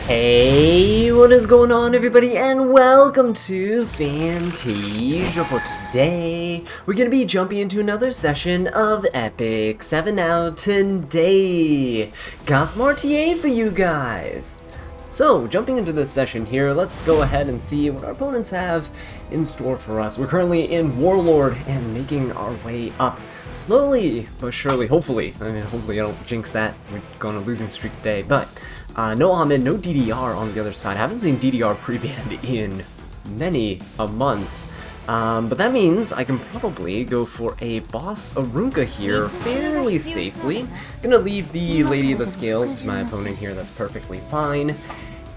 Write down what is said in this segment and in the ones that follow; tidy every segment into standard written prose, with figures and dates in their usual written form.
Hey, what is going on everybody, and welcome to Fantasia. For today, we're going to be jumping into another session of Epic 7 now today. Got some RTA for you guys. So, jumping into this session here, let's go ahead and see what our opponents have in store for us. We're currently in Warlord and making our way up slowly but surely, hopefully. I mean, hopefully I don't jinx that. We're going on a losing streak today, but no Ahmed, no DDR on the other side. I haven't seen DDR pre-banned in many months. But that means I can probably go for a boss Arunka here fairly safely. Gonna leave the Lady of the Scales to my opponent here, that's perfectly fine.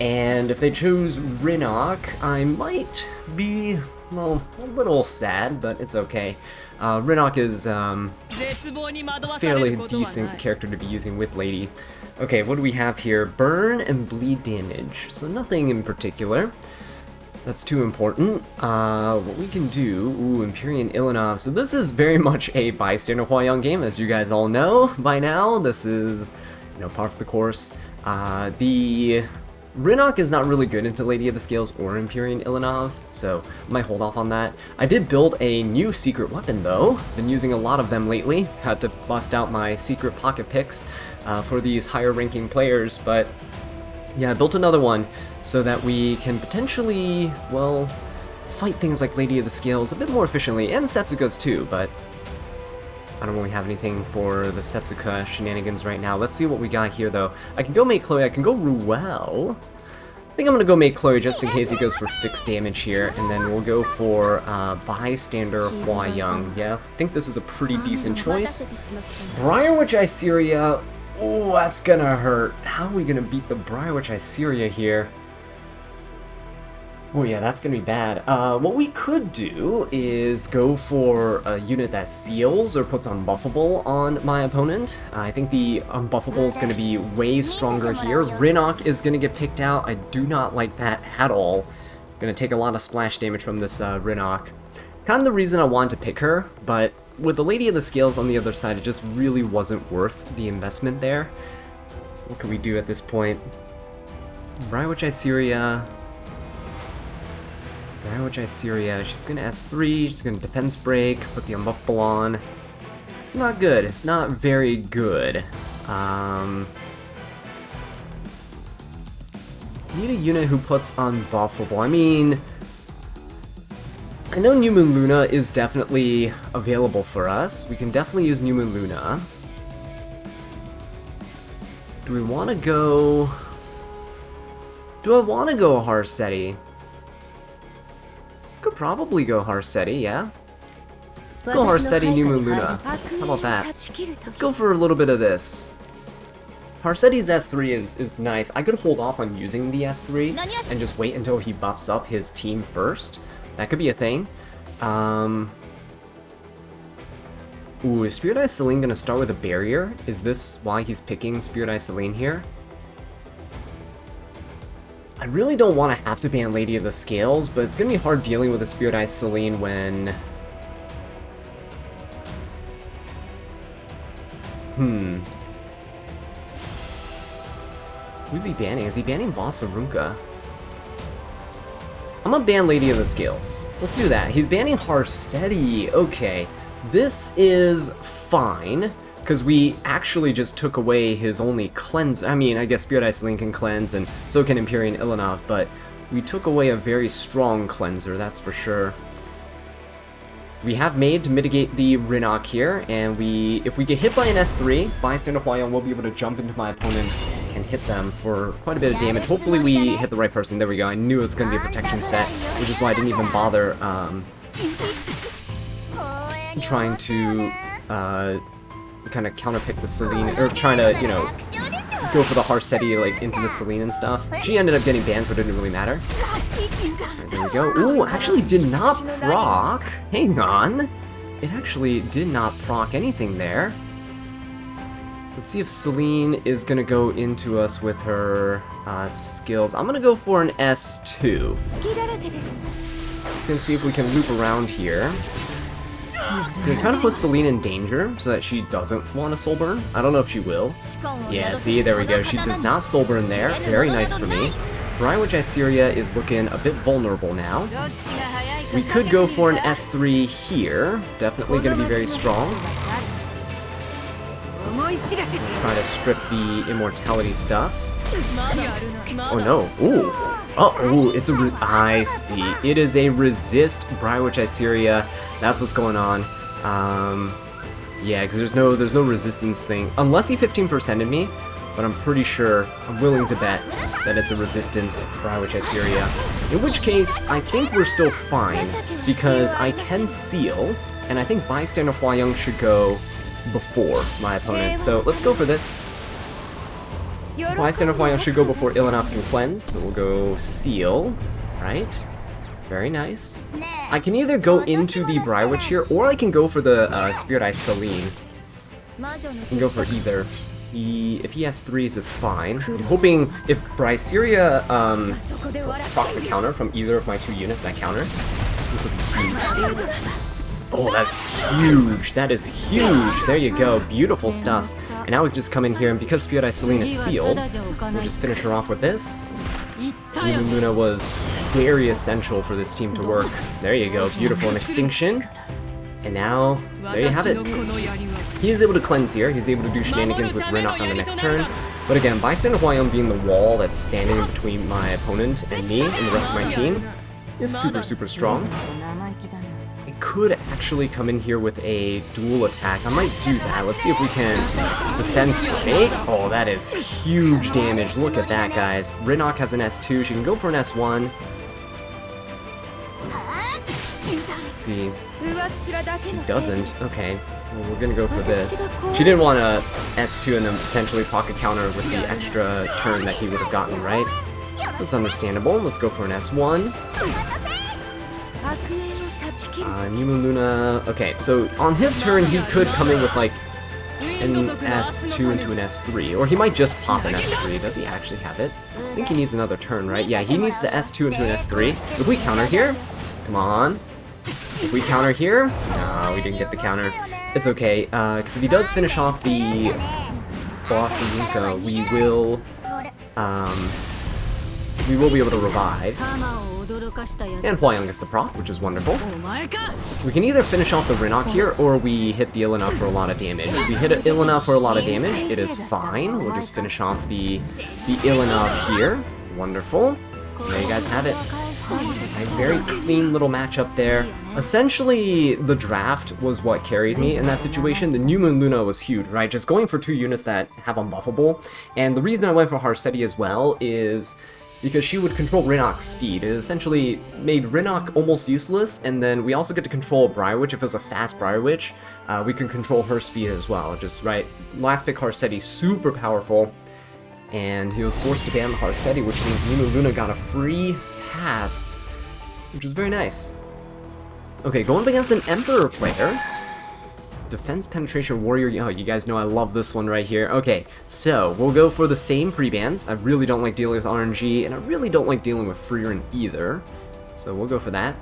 And if they choose Rinok, I might be, well, a little sad, but it's okay. Rinok is a fairly decent character to be using with Lady. Okay, what do we have here? Burn and bleed damage, so nothing in particular that's too important. What we can do, Empyrean Ilinov. So this is very much a Bystander Hwayoung game, as you guys all know by now. This is, par for the course. The Rinok is not really good into Lady of the Scales or Empyrean Ilinov, so I might hold off on that. I did build a new secret weapon though. Been using a lot of them lately. Had to bust out my secret pocket picks for these higher ranking players, but yeah, I built another one so that we can potentially, well, fight things like Lady of the Scales a bit more efficiently, and Setsuka's too, but I don't really have anything for the Setsuka shenanigans right now. Let's see what we got here, though. I can go make Chloe, I can go Ruel. I think I'm gonna go make Chloe just in case he goes for fixed damage here, and then we'll go for Bystander Hwayoung. Yeah, I think this is a pretty decent choice. Briarwitch Iseria. Oh, that's gonna hurt. How are we gonna beat the Briarwitch Iseria here? Oh yeah, that's gonna be bad. What we could do is go for a unit that seals or puts unbuffable on my opponent. I think the unbuffable is gonna be way stronger here. Rinok is gonna get picked out. I do not like that at all. Gonna take a lot of splash damage from this Rinok. Kind of the reason I wanted to pick her, but with the Lady of the Scales on the other side, it just really wasn't worth the investment there. What can we do at this point? Briarwitch Iseria. She's gonna S3, she's gonna defense break, put the unbuffable on. It's not good, it's not very good. Need a unit who puts unbuffable. I mean, I know New Moon Luna is definitely available for us. We can definitely use New Moon Luna. Do we want to go... Do I want to go Harsetti? Could probably go Harsetti, yeah? Let's go Harsetti, New Moon Luna. How about that? Let's go for a little bit of this. Harsetti's S3 is nice. I could hold off on using the S3 and just wait until he buffs up his team first. That could be a thing. Is Spirit Eye Celine gonna start with a barrier? Is this why he's picking Spirit Eye Celine here? I really don't want to have to ban Lady of the Scales, but it's gonna be hard dealing with a Spirit Eye Celine when... Who's he banning? Is he banning Boss Arunka? I'm gonna ban Lady of the Scales. Let's do that. He's banning Harsetti. Okay. This is fine, because we actually just took away his only cleanse. I mean, I guess Spirit Eye Celine can cleanse, and so can Empyrean Ilinov, but we took away a very strong cleanser, that's for sure. We have made to mitigate the Rinok here, and if we get hit by an S3, Bystander Hwayoung will be able to jump into my opponent and hit them for quite a bit of damage. Hopefully we hit the right person. There we go. I knew it was going to be a protection set, which is why I didn't even bother trying to kind of counterpick the Celine, or trying to, go for the Harsetti, like, into the Celine and stuff. She ended up getting banned, so it didn't really matter. Right, there we go. Ooh, actually did not proc. Hang on. It actually did not proc anything there. Let's see if Celine is going to go into us with her skills. I'm going to go for an S2. Gonna see if we can loop around here. Gonna kind of put Celine in danger so that she doesn't want to soul burn. I don't know if she will. Yeah, see, there we go. She does not soul burn there. Very nice for me. Brywitch Iceria is looking a bit vulnerable now. We could go for an S3 here. Definitely going to be very strong. Try to strip the immortality stuff. Oh no. Ooh. Oh, ooh, it's a I see. It is a resist Brywitch Iceria. That's what's going on. Yeah, because there's no resistance thing. Unless he 15%ed me, but I'm pretty sure, I'm willing to bet that it's a resistance Brywitch Iceria. In which case, I think we're still fine, because I can seal, and I think Bystander Hwayoung should go before my opponent. So let's go for this. Bystander Hwayoung should go before Ilinoff can cleanse, so we'll go seal, right? Very nice. I can either go into the Brywitch here, or I can go for the Spirit Eye Celine. I can go for either. If he has 3s, it's fine. I'm hoping if Bryceria procs a counter from either of my 2 units that counter, this will be huge. Oh, that's huge! That is huge! There you go, beautiful stuff. And now we can just come in here, and because Spirit Eye Celine is sealed, we'll just finish her off with this. Even Luna was very essential for this team to work. There you go, beautiful, an extinction. And now, there you have it. He is able to cleanse here, he's able to do shenanigans with Renok on the next turn. But again, Bystander Hwayoung being the wall that's standing between my opponent and me and the rest of my team is super, super strong. I could actually come in here with a dual attack. I might do that. Let's see if we can defend spray. Oh, that is huge damage. Look at that, guys. Renok has an S2. She can go for an S1. Let's see. She doesn't. Okay. Well, we're gonna go for this. She didn't want a S2 and then potentially pocket counter with the extra turn that he would have gotten, right? So it's understandable. Let's go for an S1. Newmoon Luna. Okay, so on his turn, he could come in with like an S2 into an S3, or he might just pop an S3. Does he actually have it? I think he needs another turn, right? Yeah, he needs the S2 into an S3. If we counter here, come on. If we counter here, no, we didn't get the counter. It's okay, because if he does finish off the boss Yuka, we will be able to revive. And Hwayoung gets the proc, which is wonderful. We can either finish off the Renok here, or we hit the Ilinoff for a lot of damage. If we hit Ilinoff for a lot of damage, it is fine. We'll just finish off the Ilinoff here. Wonderful. There you guys have it. A very clean little matchup there. Essentially, the draft was what carried me in that situation. The New Moon Luna was huge, right? Just going for 2 units that have unbuffable. And the reason I went for Harsetti as well is because she would control Renok's speed. It essentially made Renok almost useless, and then we also get to control Brywitch. If it's a fast Brywitch, we can control her speed as well. Just, right, last pick Harsetti, super powerful. And he was forced to ban the Harsetti, which means New Moon Luna got a free pass, which is very nice. Okay, going up against an Emperor player. Defense Penetration Warrior. Oh, you guys know I love this one right here. Okay, so we'll go for the same pre-bans. I really don't like dealing with RNG, and I really don't like dealing with Freerin either. So we'll go for that.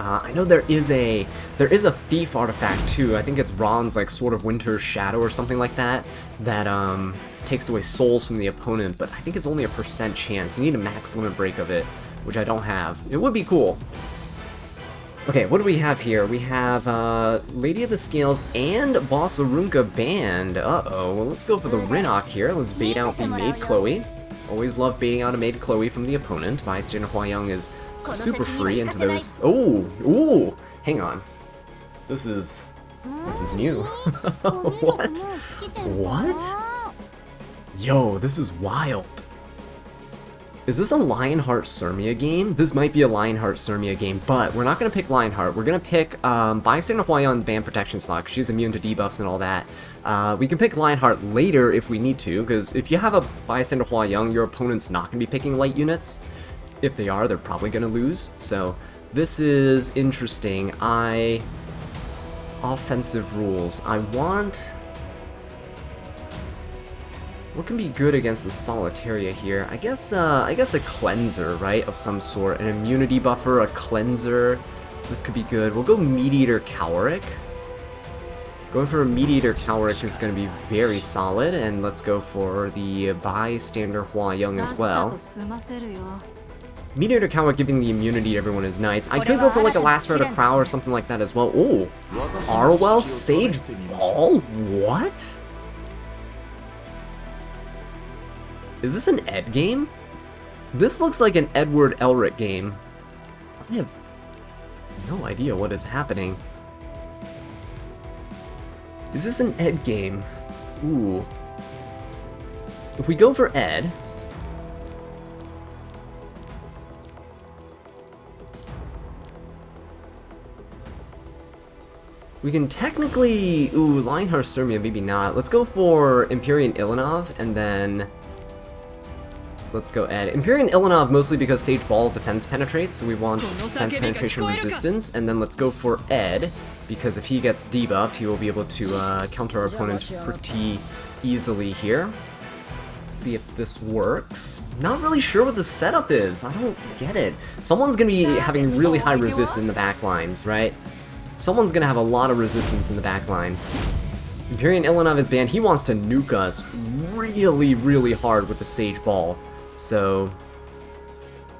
I know there is a Thief artifact too. I think it's Ron's like Sword of Winter's Shadow or something like that. That takes away souls from the opponent, but I think it's only a % chance. You need a max limit break of it, which I don't have. It would be cool. Okay, what do we have here? We have Lady of the Scales and Boss Arunka banned. Uh-oh. Well, let's go for the Renok here. Let's bait out the Maid Chloe. Always love baiting out a Maid Chloe from the opponent. Bystander Hwayoung is super free into those. Oh, ooh, hang on. This is new. What? What? Yo, this is wild. Is this a Lionheart Surmia game? This might be a Lionheart Surmia game, but we're not going to pick Lionheart. We're going to pick Bystander Hwayoung Van Protection slot, because she's immune to debuffs and all that. We can pick Lionheart later if we need to, because if you have a Bystander Hwayoung, your opponent's not going to be picking light units. If they are, they're probably going to lose. So this is interesting. Offensive rules. I want... What can be good against the Solitaria here? I guess a cleanser, right, of some sort. An immunity buffer, a cleanser. This could be good. We'll go Meat-Eater Cowrick. Going for a Meat-Eater Cowrick is going to be very solid, and let's go for the Bystander Hwayoung as well. Meat-Eater Cowrick giving the immunity to everyone is nice. I could go for like a Lacerator Crow or something like that as well. Ooh, Arwell Sage Ball? What? Is this an Ed game? This looks like an Edward Elric game. I have no idea what is happening. Is this an Ed game? Ooh. If we go for Ed... we can technically... ooh, Lionheart Sirmia, maybe not. Let's go for Empyrean Ilanov, and then... let's go Ed. Empyrean Ilanov mostly because Sage Ball defense penetrates, so we want defense penetration resistance, and then let's go for Ed, because if he gets debuffed, he will be able to counter our opponent pretty easily here. Let's see if this works. Not really sure what the setup is. I don't get it. Someone's gonna be having really high resist in the back lines, right? Someone's gonna have a lot of resistance in the back line. Empyrean Ilanov is banned. He wants to nuke us really, really hard with the Sage Ball. So,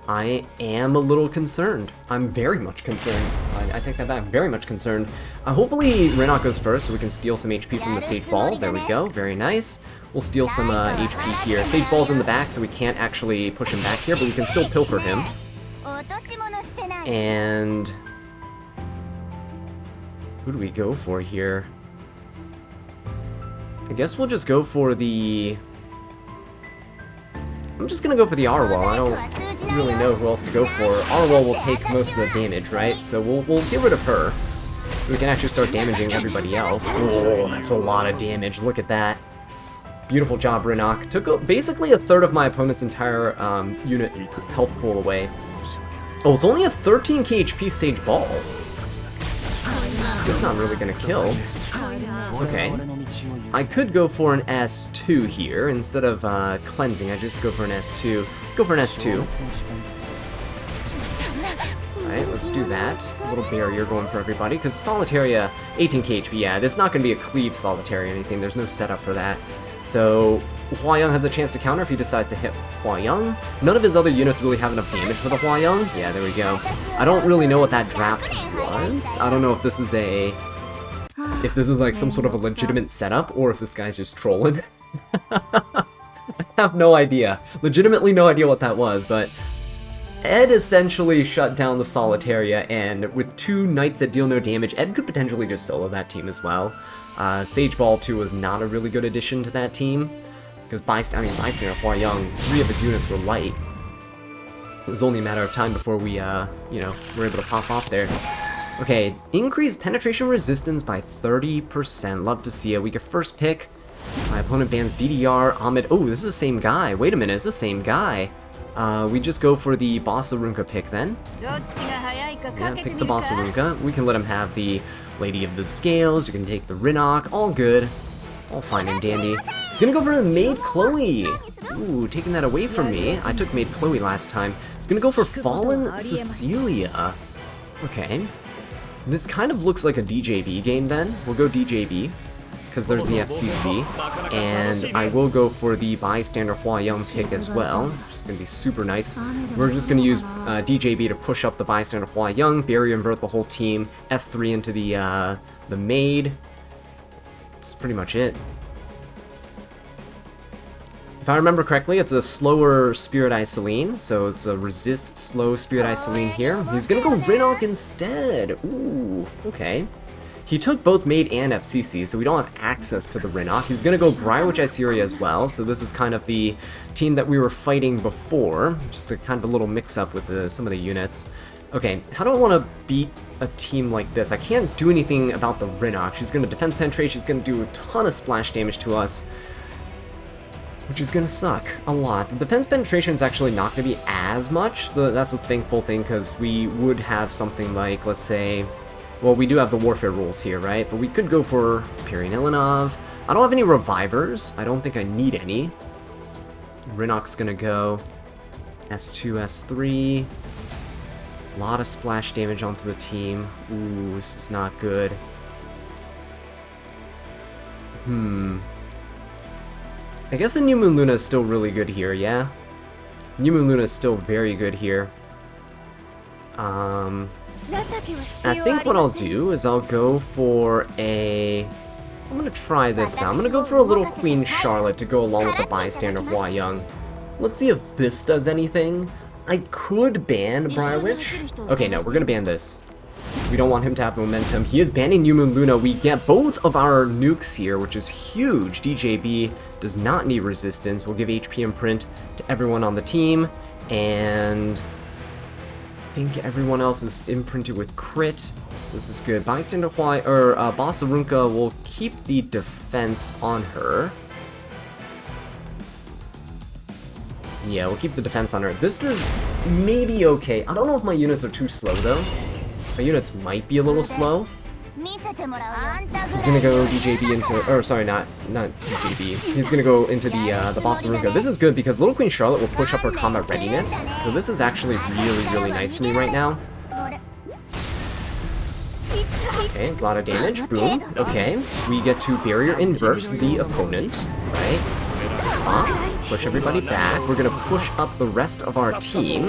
I am a little concerned. I'm very much concerned. I take that back. I'm very much concerned. Hopefully, Renok goes first so we can steal some HP from the Sage Ball. There we go. Very nice. We'll steal some HP here. Sage Ball's in the back, so we can't actually push him back here, but we can still pilfer him. And... who do we go for here? I guess we'll just go for the... I'm just gonna go for the Arwell. I don't really know who else to go for. Arwell will take most of the damage, right? So we'll get rid of her, so we can actually start damaging everybody else. Oh, that's a lot of damage. Look at that. Beautiful job, Renok. Took basically a third of my opponent's entire unit health pool away. Oh, it's only a 13k HP Sage Ball. It's not really gonna kill. Okay. I could go for an S2 here. Instead of cleansing, I just go for an S2. Let's go for an S2. Alright, let's do that. A little barrier going for everybody, because Solitaria, 18k HP, yeah, there's not going to be a cleave Solitaria or anything. There's no setup for that. So, Hwayoung has a chance to counter if he decides to hit Hwayoung. None of his other units really have enough damage for the Hwayoung. Yeah, there we go. I don't really know what that draft was. I don't know if this is a... if this is like some sort of a legitimate setup, or if this guy's just trolling. I have no idea. Legitimately no idea what that was, but... Ed essentially shut down the Solitaria, and with 2 knights that deal no damage, Ed could potentially just solo that team as well. Sage Ball 2 was not a really good addition to that team, because Bystander Hwayoung, 3 of his units were light. It was only a matter of time before we, you know, were able to pop off there. Okay, increased penetration resistance by 30%. Love to see it. We get first pick. My opponent bans DDR, Ahmed. Oh, this is the same guy. Wait a minute, it's the same guy. We just go for the Bossarunka pick then. Yeah, pick the Bossarunka. We can let him have the Lady of the Scales. You can take the Renok. All good. All fine and dandy. He's gonna go for the Maid Chloe. Ooh, taking that away from me. I took Maid Chloe last time. He's gonna go for Fallen Cecilia. Okay. This kind of looks like a DJB game then. We'll go DJB, because there's the FCC. And I will go for the Bystander Hwayoung pick as well, which is going to be super nice. We're just going to use DJB to push up the Bystander Hwayoung, barrier invert the whole team, S3 into the Maid. That's pretty much it. If I remember correctly, it's a slower Spirit Eye Celine, so it's a resist slow Spirit Eye Celine here. He's gonna go Renok instead. Ooh, okay. He took both Maid and FCC, so we don't have access to the Renok. He's gonna go Briarwitch Iceria as well, so this is kind of the team that we were fighting before. Just a kind of a little mix-up with some of the units. Okay, how do I want to beat a team like this? I can't do anything about the Renok. She's gonna defense penetrate, she's gonna do a ton of splash damage to us, which is gonna suck a lot. The defense penetration is actually not gonna be as much. That's the thankful thing, because we would have something like, let's say, well, we do have the warfare rules here, right? But we could go for Empyrean Ilanov. I don't have any revivers. I don't think I need any. Renok's gonna go S2, S3. A lot of splash damage onto the team. Ooh, this is not good. I guess the New Moon Luna is still really good here, yeah? New Moon Luna is still very good here. I think what I'll do is I'll go for a... I'm gonna try this out. I'm gonna go for a little Queen Charlotte to go along with the Bystander Hwayoung. Let's see if this does anything. I could ban Briar Witch. Okay, no, we're gonna ban this. We don't want him to have momentum. He is banning New Moon Luna. We get both of our nukes here, which is huge. DJB does not need resistance. We'll give HP imprint to everyone on the team, and I think everyone else is imprinted with crit. This is good. Bystander Hwayoung, or Basarunka will keep the defense on her. Yeah, we'll keep the defense on her. This is maybe okay. I don't know if my units are too slow, though. My units might be a little slow. He's gonna go DJB into, or sorry, not DJB. He's gonna go into the Basarunka. This is good because Little Queen Charlotte will push up her combat readiness. So this is actually really nice for me right now. Okay, it's a lot of damage. Boom. Okay, we get to barrier invert the opponent, right? Push everybody back. We're gonna push up the rest of our team.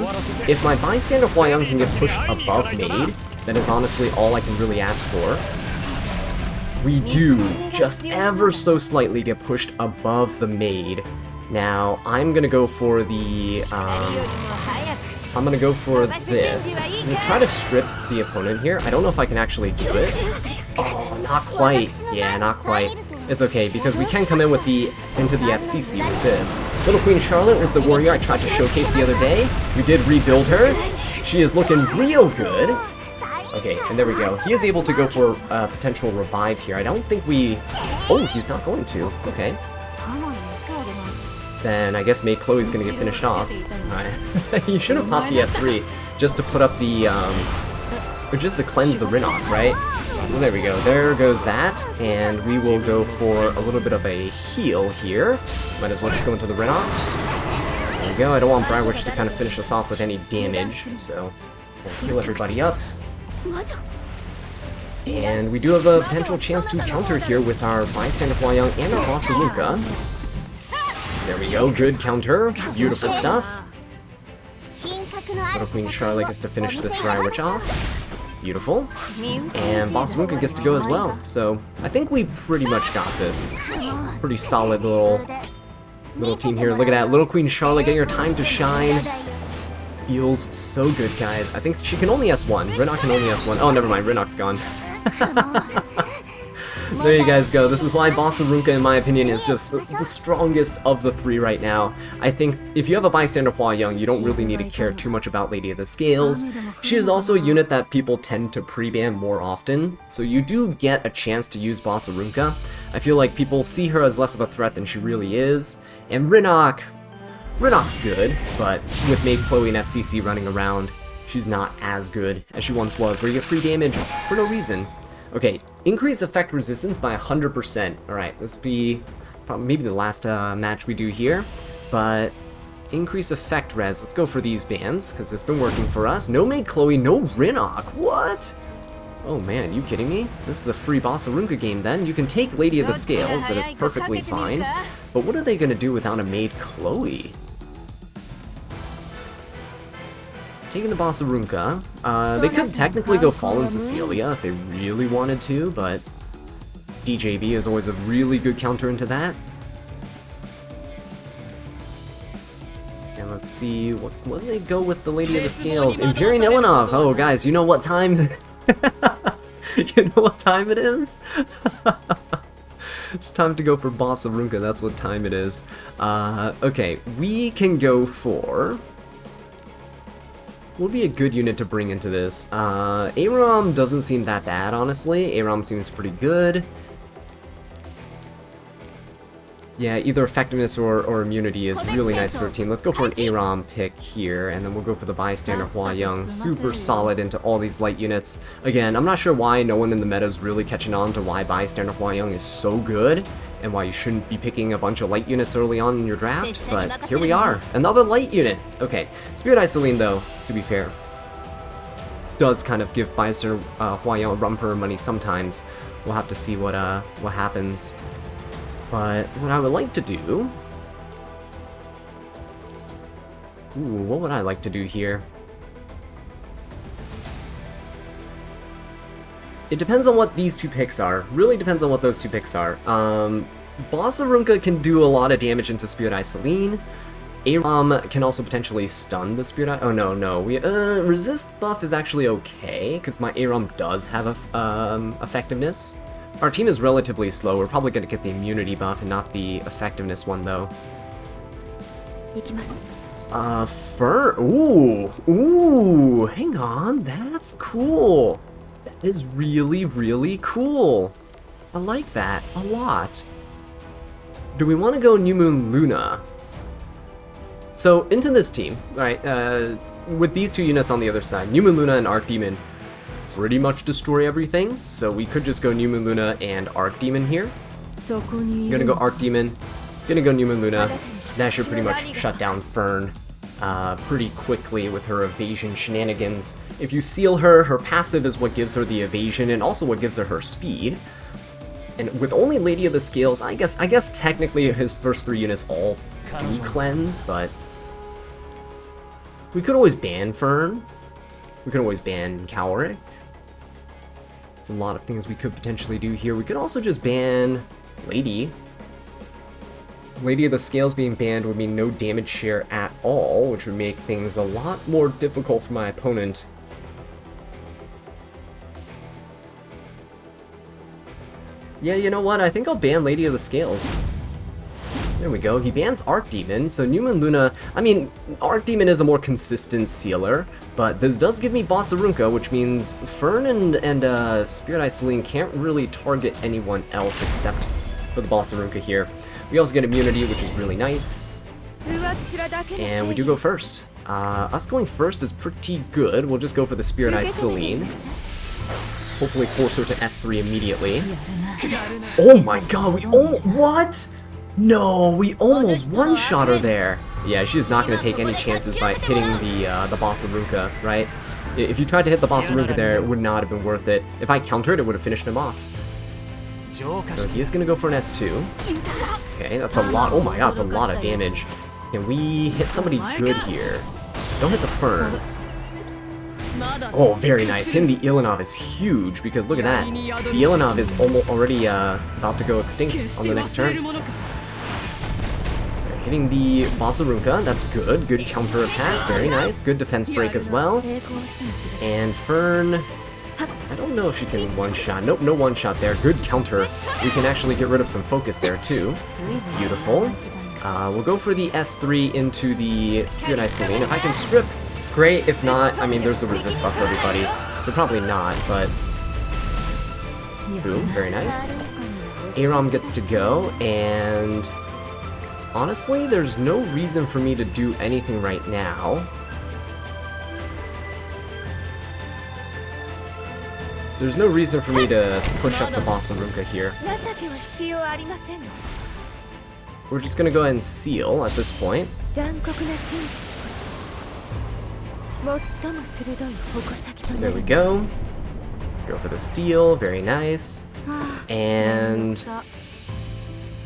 If my Bystander Hwayoung can get pushed above Maid, that is honestly all I can really ask for. We do just ever so slightly get pushed above the Maid. Now, I'm gonna go for the, I'm gonna go for this. I'm gonna try to strip the opponent here. I don't know if I can actually do it. Oh, not quite. Yeah, not quite. It's okay, because we can come in with into the FCC with this. Little Queen Charlotte was the warrior I tried to showcase the other day. We did rebuild her. She is looking real good. Okay, and there we go. He is able to go for a potential revive here. I don't think we... Oh, he's not going to. Okay. Then I guess May Chloe's gonna get finished off. You should have popped the S3 just to put up the, or just to cleanse the Rinnoc, right? So there we go. There goes that, and we will go for a little bit of a heal here. Might as well just go into the Rinnoc. There we go. I don't want Briar Witch to kind of finish us off with any damage, so we'll heal everybody up. And we do have a potential chance to counter here with our Bystander Hwayoung and our Basarunka. There we go, good counter, beautiful stuff. Little Queen Charlotte gets to finish this Briar Witch off. Beautiful. And Basarunka gets to go as well. So I think we pretty much got this. Pretty solid little team here. Look at that, Little Queen Charlotte getting her time to shine. Feels so good, guys. I think she can only S1. Rinnoc can only S1. Oh, never mind, Rinnoc's gone. There you guys go. This is why Basarunka, in my opinion, is just the strongest of the three right now. I think if you have a Bystander Hwayoung, you don't really need to care too much about Lady of the Scales. She is also a unit that people tend to pre-ban more often, so you do get a chance to use Basarunka. I feel like people see her as less of a threat than she really is. And Rinnoc's good, but with Maid Chloe and FCC running around, she's not as good as she once was, where you get free damage for no reason. Okay, increase effect resistance by 100%. Alright, this will be probably maybe the last match we do here, but increase effect res. Let's go for these bans, because it's been working for us. No Maid Chloe, no Rinnoc. What? Oh man, you kidding me? This is a free Basarunka game then. You can take Lady of the Scales, that is perfectly fine, but what are they going to do without a Maid Chloe? Taking the Basarunka. They could technically go Fallen Cecilia if they really wanted to, but DJB is always a really good counter into that. And let's see, what do they go with the Lady of the Scales? Imperial Ilinov! Oh guys, you know what time... you know what time it is? It's time to go for Basarunka, that's what time it is. Okay, we can go for... Would be a good unit to bring into this. Aram doesn't seem that bad, honestly. Aram seems pretty good. Yeah, either effectiveness or immunity is really nice for a team. Let's go for an Aram pick here, and then we'll go for the Bystander Hwayoung. Super solid into all these light units. Again, I'm not sure why no one in the meta is really catching on to why Bystander Hwayoung is so good, and why you shouldn't be picking a bunch of light units early on in your draft, but here we are. Another light unit! Okay, Spirit Isoline though, to be fair. does kind of give Bystander Hwayoung a run for her money sometimes. We'll have to see what happens. But what I would like to do... Ooh, what would I like to do here? It depends on what these two picks are. Really depends on what those two picks are. Bossarunka can do a lot of damage into Spirit Eye Celine. Aram can also potentially stun the Spirit Eye. Oh no. Resist buff is actually okay, because my Aram does have effectiveness. Our team is relatively slow. We're probably going to get the immunity buff and not the effectiveness one, though. Fern. Ooh, hang on. That's cool. That is really, really cool. I like that a lot. Do we want to go New Moon Luna? So, into this team, right, with these two units on the other side, New Moon Luna and Archdemon pretty much destroy everything, so we could just go New Moon Luna and Archdemon here. Gonna go Archdemon, gonna go New Moon Luna. That should pretty much shut down Fern pretty quickly with her evasion shenanigans. If you seal her, her passive is what gives her the evasion and also what gives her speed. And with only Lady of the Scales, I guess technically his first 3 units all do cleanse, but we could always ban Fern. We could always ban Cowrick. It's a lot of things we could potentially do here. We could also just ban Lady. Lady of the Scales being banned would mean no damage share at all, which would make things a lot more difficult for my opponent. Yeah, you know what? I think I'll ban Lady of the Scales. There we go. He bans Archdemon, so New Moon Luna... I mean, Archdemon is a more consistent sealer, but this does give me Bossarunka, which means Fern and Spirit Eye Celine can't really target anyone else except for the Bossarunka here. We also get immunity, which is really nice. And we do go first. Us going first is pretty good. We'll just go for the Spirit Eye Celine. Hopefully force her to S3 immediately. Oh my god, we almost... What? No, we almost one-shot her there. Yeah, she is not going to take any chances by hitting the Bossarunka, right? If you tried to hit the Bossarunka there, it would not have been worth it. If I countered, it would have finished him off. So he is going to go for an S2. Okay, that's a lot. Oh my god, that's a lot of damage. Can we hit somebody good here? Don't hit the Fern. Oh, very nice. Hitting the Ilanov is huge, because look at that. The Ilanov is already about to go extinct on the next turn. Hitting the Bossarunka, that's good. Good counter attack, very nice. Good defense break as well. And Fern... I don't know if she can one-shot. Nope, no one-shot there. Good counter. We can actually get rid of some focus there, too. Beautiful. We'll go for the S3 into the Spirit Eye Celine. If I can strip, great. If not, I mean, there's a resist buff for everybody, so probably not, but... Boom, very nice. Aram gets to go, and... honestly, there's no reason for me to do anything right now. There's no reason for me to push up the Bossarunka here. We're just gonna go ahead and seal at this point. So there we go. Go for the seal, very nice. And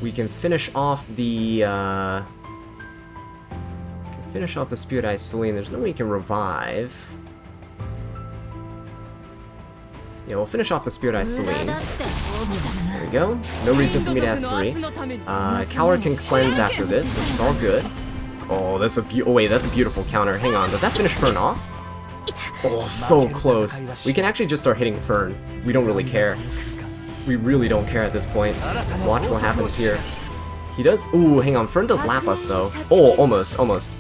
we can finish off the Spirit Eye Celine. There's no way you can revive. Yeah, we'll finish off the Spirit Eye Celine. There we go. No reason for me to S3. Coward can cleanse after this, which is all good. Oh, that's a beautiful counter. Hang on, does that finish Fern off? Oh, so close. We can actually just start hitting Fern. We don't really care. We really don't care at this point. Watch what happens here. He does... Ooh, hang on. Fern does lap us, though. Oh, almost.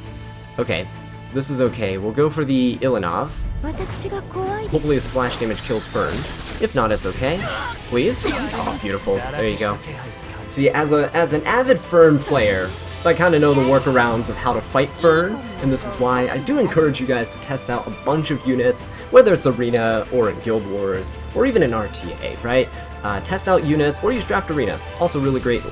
Okay. This is okay. We'll go for the Ilanov. Hopefully the splash damage kills Fern. If not, it's okay. Please? Oh, beautiful. There you go. See, as an avid Fern player, I kind of know the workarounds of how to fight Fern, and this is why I do encourage you guys to test out a bunch of units, whether it's Arena, or in Guild Wars, or even in RTA, right? Test out units, or use Draft Arena. Also really great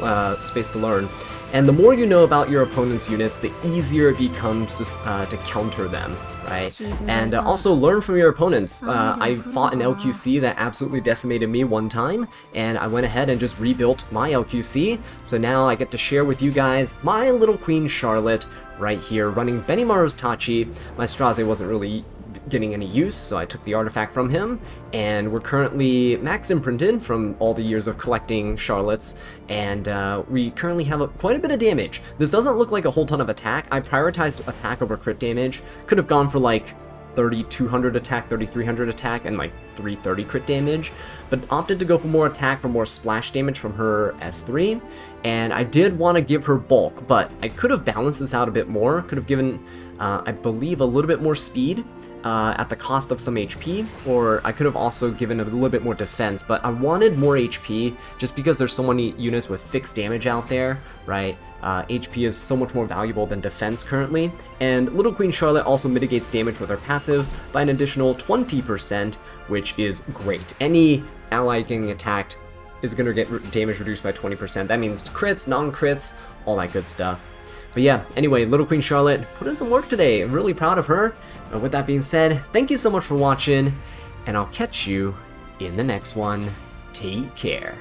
space to learn. And the more you know about your opponent's units, the easier it becomes to counter them, right? And also learn from your opponents. I fought an LQC that absolutely decimated me one time, and I went ahead and just rebuilt my LQC, so now I get to share with you guys my little Queen Charlotte right here, running Benimaru's Tachi. My Straze wasn't really getting any use, so I took the artifact from him, and we're currently max imprinted from all the years of collecting Charlottes, and we currently have quite a bit of damage. This doesn't look like a whole ton of attack. I prioritized attack over crit damage. Could have gone for like 3,200 attack, 3,300 attack, and like 330 crit damage, but opted to go for more attack, for more splash damage from her S3, and I did want to give her bulk, but I could have balanced this out a bit more, could have given, I believe, a little bit more speed at the cost of some HP, or I could have also given a little bit more defense, but I wanted more HP just because there's so many units with fixed damage out there, right? HP is so much more valuable than defense currently, and Little Queen Charlotte also mitigates damage with her passive by an additional 20%, which is great. Any ally getting attacked is going to get damage reduced by 20%. That means crits, non-crits, all that good stuff. But yeah, anyway, Little Queen Charlotte put in some work today. I'm really proud of her. And with that being said, thank you so much for watching, and I'll catch you in the next one. Take care.